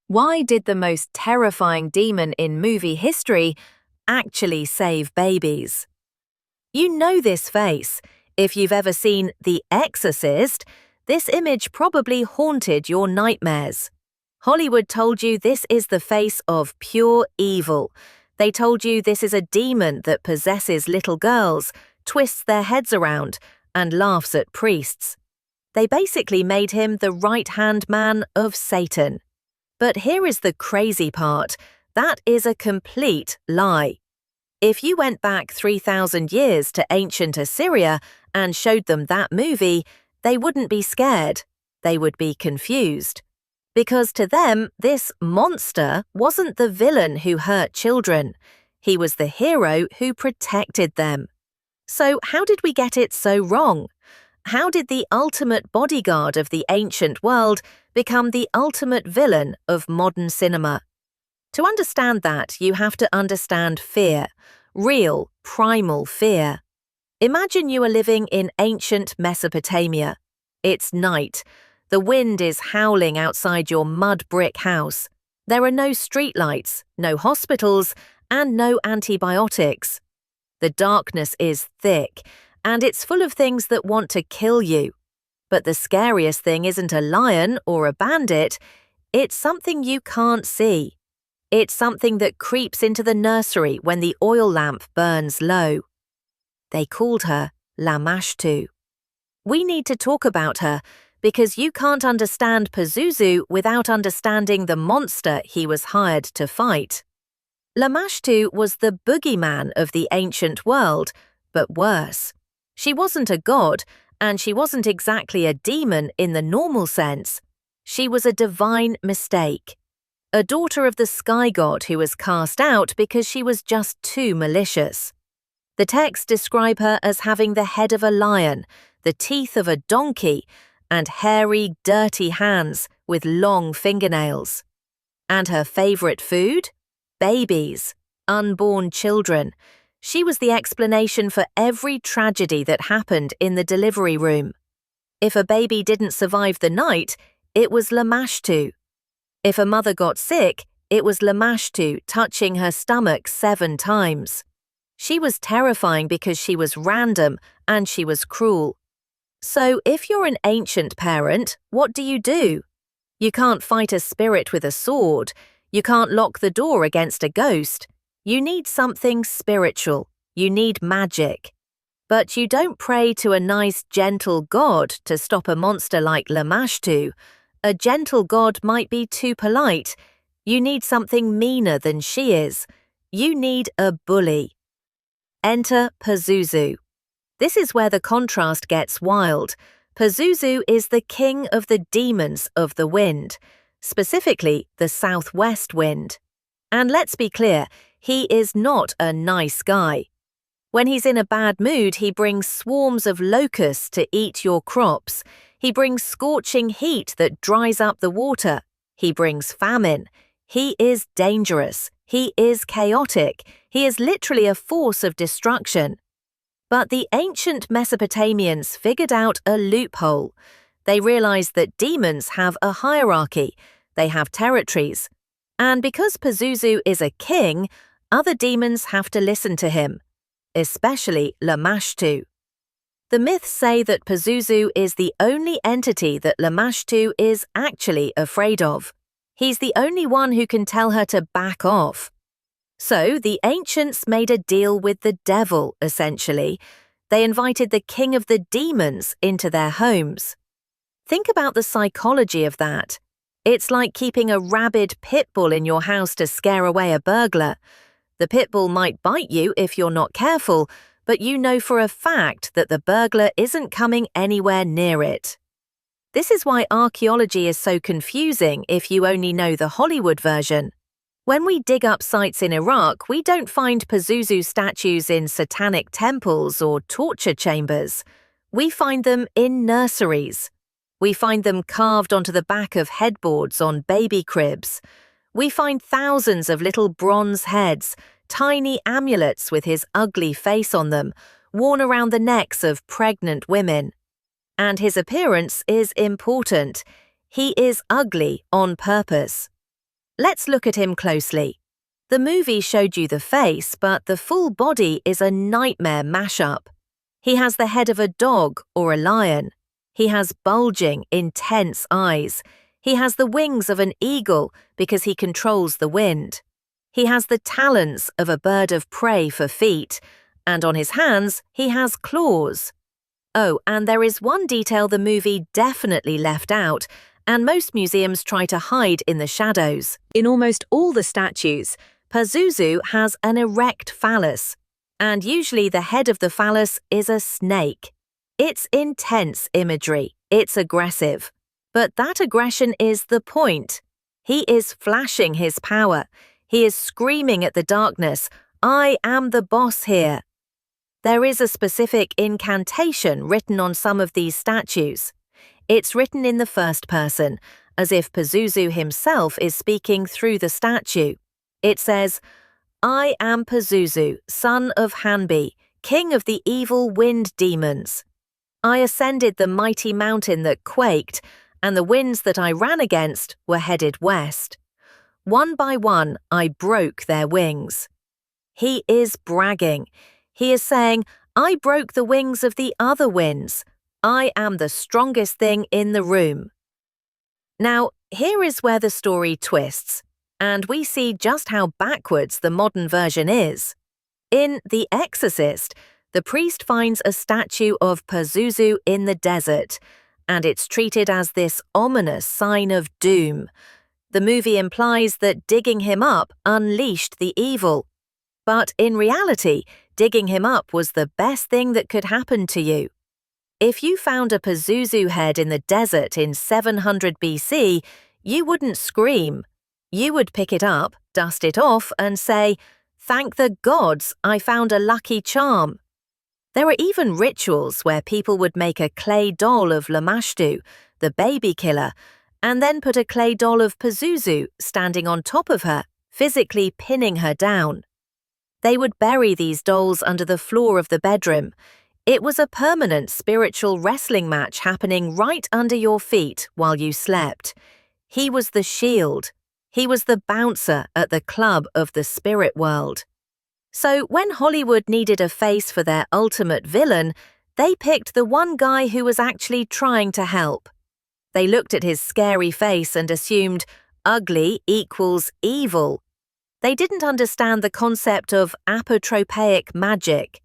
Why did the most terrifying demon in movie history actually save babies? You know this face. If you've ever seen The Exorcist, this image probably haunted your nightmares. Hollywood told you this is the face of pure evil. They told you this is a demon that possesses little girls, twists their heads around, and laughs at priests. They basically made him the right-hand man of Satan. But here is the crazy part. That is a complete lie. If you went back 3,000 years to ancient Assyria and showed them that movie, they wouldn't be scared. They would be confused. Because to them, this monster wasn't the villain who hurt children. He was the hero who protected them. So how did we get it so wrong? How did the ultimate bodyguard of the ancient world become the ultimate villain of modern cinema? To understand that, you have to understand fear, real, primal fear. Imagine you are living in ancient Mesopotamia. It's night. The wind is howling outside your mud brick house. There are no streetlights, no hospitals, and no antibiotics. The darkness is thick, and it's full of things that want to kill you. But the scariest thing isn't a lion or a bandit, it's something you can't see. It's something that creeps into the nursery when the oil lamp burns low. They called her Lamashtu. We need to talk about her because you can't understand Pazuzu without understanding the monster he was hired to fight. Lamashtu was the boogeyman of the ancient world, but worse. She wasn't a god, and she wasn't exactly a demon in the normal sense. She was a divine mistake. A daughter of the sky god who was cast out because she was just too malicious. The texts describe her as having the head of a lion, the teeth of a donkey, and hairy, dirty hands with long fingernails. And her favorite food? Babies, unborn children. She was the explanation for every tragedy that happened in the delivery room. If a baby didn't survive the night, it was Lamashtu. If a mother got sick, it was Lamashtu touching her stomach 7 times. She was terrifying because she was random and she was cruel. So if you're an ancient parent, what do? You can't fight a spirit with a sword. You can't lock the door against a ghost. You need something spiritual. You need magic. But you don't pray to a nice, gentle god to stop a monster like Lamashtu. A gentle god might be too polite. You need something meaner than she is. You need a bully. Enter Pazuzu. This is where the contrast gets wild. Pazuzu is the king of the demons of the wind, specifically the southwest wind. And let's be clear, he is not a nice guy. When he's in a bad mood, he brings swarms of locusts to eat your crops. He brings scorching heat that dries up the water. He brings famine. He is dangerous. He is chaotic. He is literally a force of destruction. But the ancient Mesopotamians figured out a loophole. They realized that demons have a hierarchy. They have territories. And because Pazuzu is a king, other demons have to listen to him, especially Lamashtu. The myths say that Pazuzu is the only entity that Lamashtu is actually afraid of. He's the only one who can tell her to back off. So the ancients made a deal with the devil, essentially. They invited the king of the demons into their homes. Think about the psychology of that. It's like keeping a rabid pit bull in your house to scare away a burglar. The pit bull might bite you if you're not careful, but you know for a fact that the burglar isn't coming anywhere near it. This is why archaeology is so confusing if you only know the Hollywood version. When we dig up sites in Iraq, we don't find Pazuzu statues in satanic temples or torture chambers. We find them in nurseries. We find them carved onto the back of headboards on baby cribs. We find thousands of little bronze heads, tiny amulets with his ugly face on them, worn around the necks of pregnant women. And his appearance is important. He is ugly on purpose. Let's look at him closely. The movie showed you the face, but the full body is a nightmare mashup. He has the head of a dog or a lion. He has bulging, intense eyes. He has the wings of an eagle because he controls the wind. He has the talons of a bird of prey for feet, and on his hands he has claws. Oh, and there is one detail the movie definitely left out, and most museums try to hide in the shadows. In almost all the statues, Pazuzu has an erect phallus, and usually the head of the phallus is a snake. It's intense imagery, it's aggressive. But that aggression is the point. He is flashing his power. He is screaming at the darkness, "I am the boss here." There is a specific incantation written on some of these statues. It's written in the first person, as if Pazuzu himself is speaking through the statue. It says, "I am Pazuzu, son of Hanbi, king of the evil wind demons. I ascended the mighty mountain that quaked, and the winds that I ran against were headed west. One by one, I broke their wings." He is bragging. He is saying, "I broke the wings of the other winds. I am the strongest thing in the room." Now, here is where the story twists, and we see just how backwards the modern version is. In The Exorcist, the priest finds a statue of Pazuzu in the desert, and it's treated as this ominous sign of doom. The movie implies that digging him up unleashed the evil. But in reality, digging him up was the best thing that could happen to you. If you found a Pazuzu head in the desert in 700 BC, you wouldn't scream. You would pick it up, dust it off, and say, "Thank the gods, I found a lucky charm." There are even rituals where people would make a clay doll of Lamashtu, the baby killer, and then put a clay doll of Pazuzu standing on top of her, physically pinning her down. They would bury these dolls under the floor of the bedroom. It was a permanent spiritual wrestling match happening right under your feet while you slept. He was the shield. He was the bouncer at the club of the spirit world. So when Hollywood needed a face for their ultimate villain, they picked the one guy who was actually trying to help. They looked at his scary face and assumed ugly equals evil. They didn't understand the concept of Apotropaic Magic.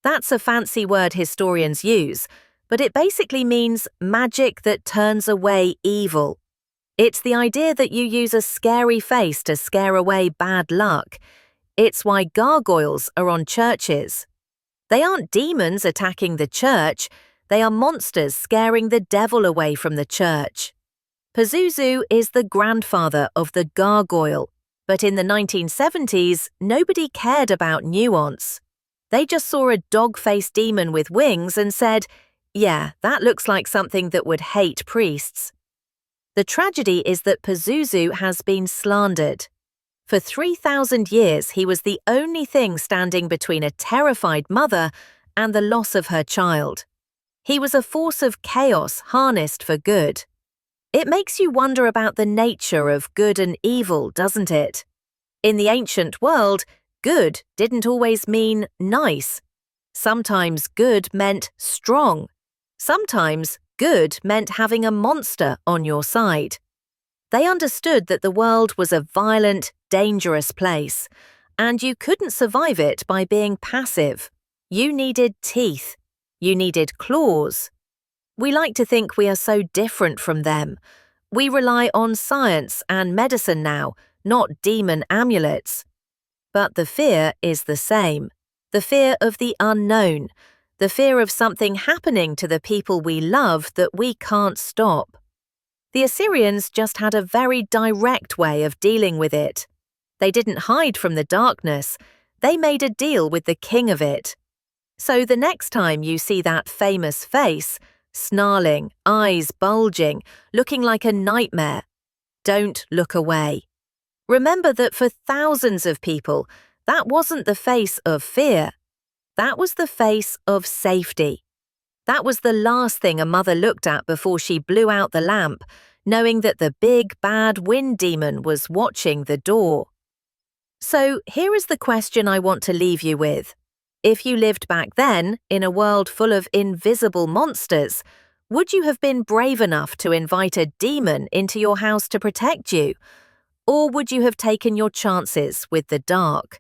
That's a fancy word historians use, but it basically means magic that turns away evil. It's the idea that you use a scary face to scare away bad luck. It's why gargoyles are on churches. They aren't demons attacking the church, they are monsters scaring the devil away from the church. Pazuzu is the grandfather of the gargoyle, but in the 1970s, nobody cared about nuance. They just saw a dog-faced demon with wings and said, "Yeah, that looks like something that would hate priests." The tragedy is that Pazuzu has been slandered. For 3,000 years, he was the only thing standing between a terrified mother and the loss of her child. He was a force of chaos harnessed for good. It makes you wonder about the nature of good and evil, doesn't it? In the ancient world, good didn't always mean nice. Sometimes good meant strong. Sometimes good meant having a monster on your side. They understood that the world was a violent, dangerous place, and you couldn't survive it by being passive. You needed teeth. You needed claws. We like to think we are so different from them. We rely on science and medicine now, not demon amulets. But the fear is the same. The fear of the unknown. The fear of something happening to the people we love that we can't stop. The Assyrians just had a very direct way of dealing with it. They didn't hide from the darkness. They made a deal with the king of it. So the next time you see that famous face, snarling, eyes bulging, looking like a nightmare, don't look away. Remember that for thousands of people, that wasn't the face of fear. That was the face of safety. That was the last thing a mother looked at before she blew out the lamp, knowing that the big bad wind demon was watching the door. So here is the question I want to leave you with. If you lived back then, in a world full of invisible monsters, would you have been brave enough to invite a demon into your house to protect you? Or would you have taken your chances with the dark?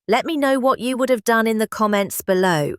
Let me know what you would have done in the comments below.